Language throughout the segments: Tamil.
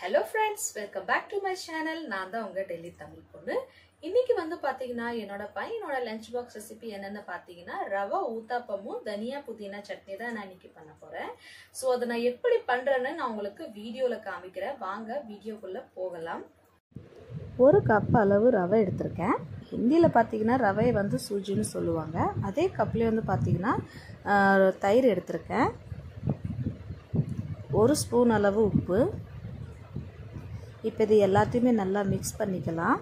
Hello friends, welcome back to my channel. நான் தான் உங்க டெல்லி தமிழ் பொண்ணு. இன்னைக்கு வந்து பாத்தீங்கன்னா என்னோட பையனோட லஞ்ச் பாக்ஸ் ரெசிபி என்னன்னு பாத்தீங்கன்னா ரவா ஊத்தாப்பமும் தனியா புதினா சட்னி தான் நான் இன்னைக்கு பண்ண போறேன். சோ அதை நான் எப்படி பண்றேன்னு நான் உங்களுக்கு வீடியோல காமிக்கிறேன். வாங்க வீடியோக்குள்ள போகலாம். ஒரு கப் அளவு ரவை எடுத்திருக்கேன். ஹிந்தியில் பார்த்தீங்கன்னா ரவையை வந்து சூஜின்னு சொல்லுவாங்க. அதே கப்லேயே வந்து பார்த்தீங்கன்னா தயிர் எடுத்திருக்கேன். ஒரு ஸ்பூன் அளவு உப்பு. இப்போ இது எல்லாத்தையுமே நல்லா மிக்ஸ் பண்ணிக்கலாம்.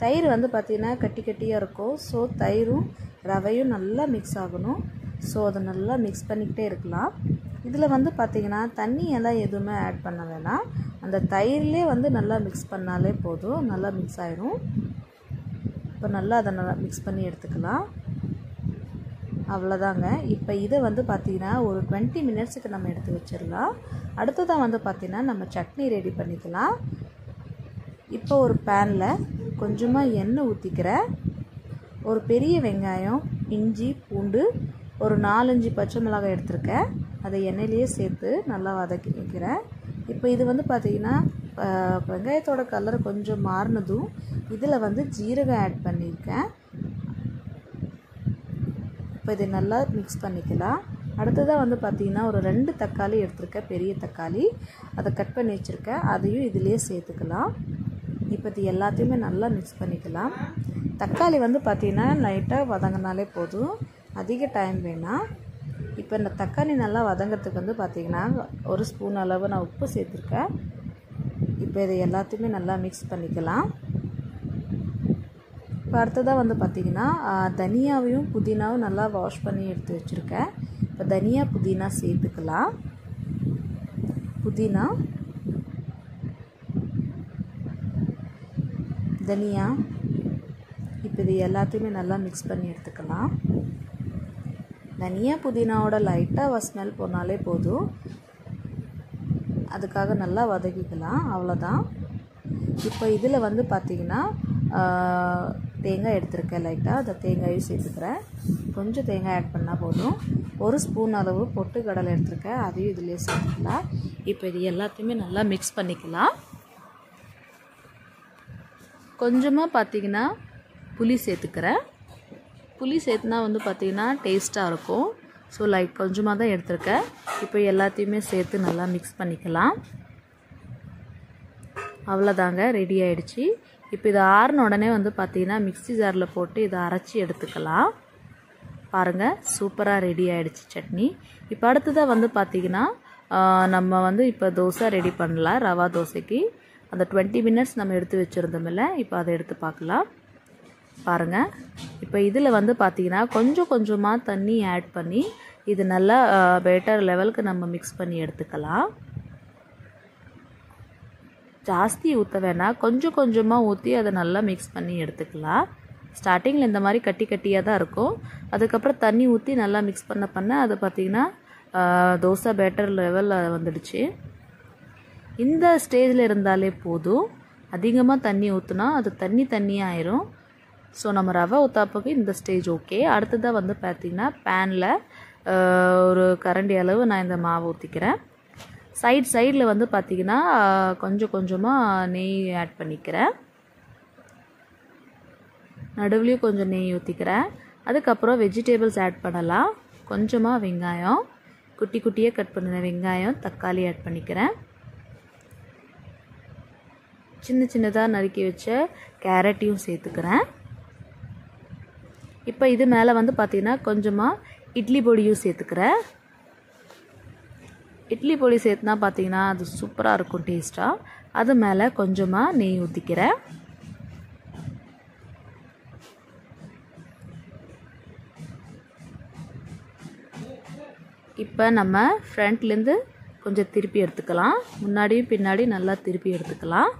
தயிர் வந்து பார்த்திங்கன்னா கட்டி கட்டியாக இருக்கும். ஸோ தயிரும் ரவையும் நல்லா மிக்ஸ் ஆகணும். ஸோ அதை நல்லா மிக்ஸ் பண்ணிக்கிட்டே இருக்கலாம். இதில் வந்து பார்த்திங்கன்னா தண்ணி எல்லாம் எதுவுமே ஆட் பண்ண வேணாம். அந்த தயிர்லேயே வந்து நல்லா மிக்ஸ் பண்ணாலே போதும். நல்லா மிக்ஸ் ஆயிரும். இப்போ நல்லா அதை நல்லா மிக்ஸ் பண்ணி எடுத்துக்கலாம். அவ்வளோதாங்க. இப்போ இதை வந்து பார்த்திங்கன்னா ஒரு 20 மினிட்ஸுக்கு நம்ம எடுத்து வச்சிடலாம். அடுத்ததான் வந்து பார்த்திங்கன்னா நம்ம சட்னி ரெடி பண்ணிக்கலாம். இப்போ ஒரு பேனில் கொஞ்சமாக எண்ணெய் ஊற்றிக்கிறேன். ஒரு பெரிய வெங்காயம், இஞ்சி, பூண்டு, ஒரு 4-5 பச்சை மிளகாய் எடுத்திருக்கேன். அதை எண்ணெயிலேயே சேர்த்து நல்லா வதக்கி வைக்கிறேன். இப்போ இது வந்து பார்த்திங்கன்னா வெங்காயத்தோட கலர் கொஞ்சம் மாறினதும் இதில் வந்து ஜீரகம் ஆட் பண்ணியிருக்கேன். இப்போ இதை நல்லா மிக்ஸ் பண்ணிக்கலாம். அடுத்ததாக வந்து பார்த்திங்கன்னா ஒரு 2 தக்காளி எடுத்திருக்கேன், பெரிய தக்காளி. அதை கட் பண்ணி வச்சுருக்கேன். அதையும் இதிலே சேர்த்துக்கலாம். இப்போ இது எல்லாத்தையுமே நல்லா மிக்ஸ் பண்ணிக்கலாம். தக்காளி வந்து பார்த்திங்கன்னா லைட்டாக வதங்கினாலே போதும், அதிக டைம் வேணாம். இப்போ இந்த தக்காளி நல்லா வதங்கிறதுக்கு வந்து பார்த்திங்கன்னா ஒரு ஸ்பூன் அளவு நான் உப்பு சேர்த்துருக்கேன். இப்போ இதை எல்லாத்தையுமே நல்லா மிக்ஸ் பண்ணிக்கலாம். இப்போ அடுத்ததாக வந்து பார்த்திங்கன்னா தனியாவையும் புதினாவும் நல்லா வாஷ் பண்ணி எடுத்து வச்சுருக்கேன். இப்போ தனியா புதினா சேர்த்துக்கலாம். புதினா, தனியா, இப்போ இது எல்லாத்தையுமே நல்லா மிக்ஸ் பண்ணி எடுத்துக்கலாம். தனியா புதினாவோட லைட்டாக ஸ்மெல் போனாலே போதும். அதுக்காக நல்லா வதக்கிக்கலாம். அவ்வளோதான். இப்போ இதில் வந்து பார்த்திங்கன்னா தேங்காய் எடுத்திருக்கேன். லைட்டாக அந்த தேங்காயும் சேர்த்துக்கிறேன். கொஞ்சம் தேங்காய் ஆட் பண்ணால் போதும். ஒரு ஸ்பூன் அளவு பொட்டுக்கடலை எடுத்திருக்கேன். அதையும் இதிலே சேர்த்துக்கலாம். இப்போ இது எல்லாத்தையுமே நல்லா மிக்ஸ் பண்ணிக்கலாம். கொஞ்சமாக பார்த்திங்கன்னா புளி சேர்த்துக்கிறேன். புளி சேர்த்துனா வந்து பார்த்திங்கன்னா டேஸ்ட்டாக இருக்கும். ஸோ லைட் கொஞ்சமாக தான் எடுத்திருக்கேன். இப்போ எல்லாத்தையுமே சேர்த்து நல்லா மிக்ஸ் பண்ணிக்கலாம். அவ்வளோதாங்க, ரெடி ஆகிடுச்சு. இப்போ இதை ஆறின உடனே வந்து பார்த்திங்கன்னா மிக்ஸி ஜாரில் போட்டு இதை அரைச்சி எடுத்துக்கலாம். பாருங்கள், சூப்பராக ரெடி ஆகிடுச்சு சட்னி. இப்போ அடுத்ததாக வந்து பார்த்திங்கன்னா நம்ம வந்து இப்போ தோசை ரெடி பண்ணலாம். ரவா தோசைக்கு அந்த 20 மினிட்ஸ் நம்ம எடுத்து வச்சுருந்தோம்ல, இப்போ அதை எடுத்து பார்க்கலாம். பாருங்கள், இப்போ இதில் வந்து பார்த்திங்கன்னா கொஞ்சம் கொஞ்சமாக தண்ணி ஆட் பண்ணி இது நல்லா பேட்டர் லெவலுக்கு நம்ம மிக்ஸ் பண்ணி எடுத்துக்கலாம். ஜாஸ்தி ஊற்ற வேணாம், கொஞ்சம் கொஞ்சமாக ஊற்றி அதை நல்லா மிக்ஸ் பண்ணி எடுத்துக்கலாம். ஸ்டார்டிங்கில் இந்த மாதிரி கட்டி கட்டியாக தான் இருக்கும். அதுக்கப்புறம் தண்ணி ஊற்றி நல்லா மிக்ஸ் பண்ண அது பார்த்திங்கன்னா தோசை பேட்டர் லெவலில் வந்துடுச்சு. இந்த ஸ்டேஜில் இருந்தாலே போதும். அதிகமாக தண்ணி ஊற்றினா அது தண்ணியாக ஆயிரும். ஸோ நம்ம ரவை ஊத்தாப்புக்கு இந்த ஸ்டேஜ் ஓகே. அடுத்ததாக வந்து பார்த்திங்கன்னா பேனில் ஒரு கரண்டி அளவு நான் இந்த மாவு ஊற்றிக்கிறேன். சைடில் வந்து பார்த்திங்கன்னா கொஞ்சம் கொஞ்சமாக நெய் ஆட் பண்ணிக்கிறேன். நடுவுலையும் கொஞ்சம் நெய் ஊற்றிக்கிறேன். அதுக்கப்புறம் வெஜிடபிள்ஸ் ஆட் பண்ணலாம். கொஞ்சமாக வெங்காயம், குட்டி குட்டியாக கட் பண்ணின வெங்காயம், தக்காளி ஆட் பண்ணிக்கிறேன். சின்ன சின்னதாக நறுக்கி வச்ச கேரட்டையும் சேர்த்துக்கிறேன். இப்போ இது மேலே வந்து பார்த்திங்கன்னா கொஞ்சமாக இட்லி பொடியும் சேர்த்துக்கிறேன். இட்லி பொடி சேர்த்துனா பார்த்திங்கன்னா அது சூப்பராக இருக்கும் டேஸ்ட்டாக. அது மேலே கொஞ்சமாக நெய் ஊற்றிக்கிறேன். இப்போ நம்ம ஃப்ரண்ட்லேருந்து கொஞ்சம் திருப்பி எடுத்துக்கலாம். முன்னாடியும் பின்னாடி நல்லா திருப்பி எடுத்துக்கலாம்.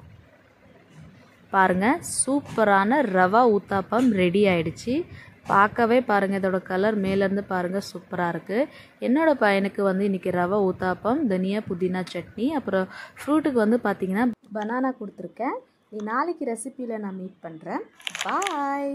பாருங்கள், சூப்பரான ரவா ஊத்தாப்பம் ரெடி ஆயிடுச்சு. பார்க்கவே பாருங்கள், இதோட கலர் மேலேருந்து பாருங்கள், சூப்பராக இருக்குது. என்னோடய பையனுக்கு வந்து இன்றைக்கி ரவை ஊத்தாப்பம், தனியா புதினா சட்னி, அப்புறம் ஃப்ரூட்டுக்கு வந்து பார்த்திங்கன்னா பனானா கொடுத்துருக்கேன். நாளைக்கு ரெசிப்பியில் நான் மீட் பண்ணுறேன். பாய்.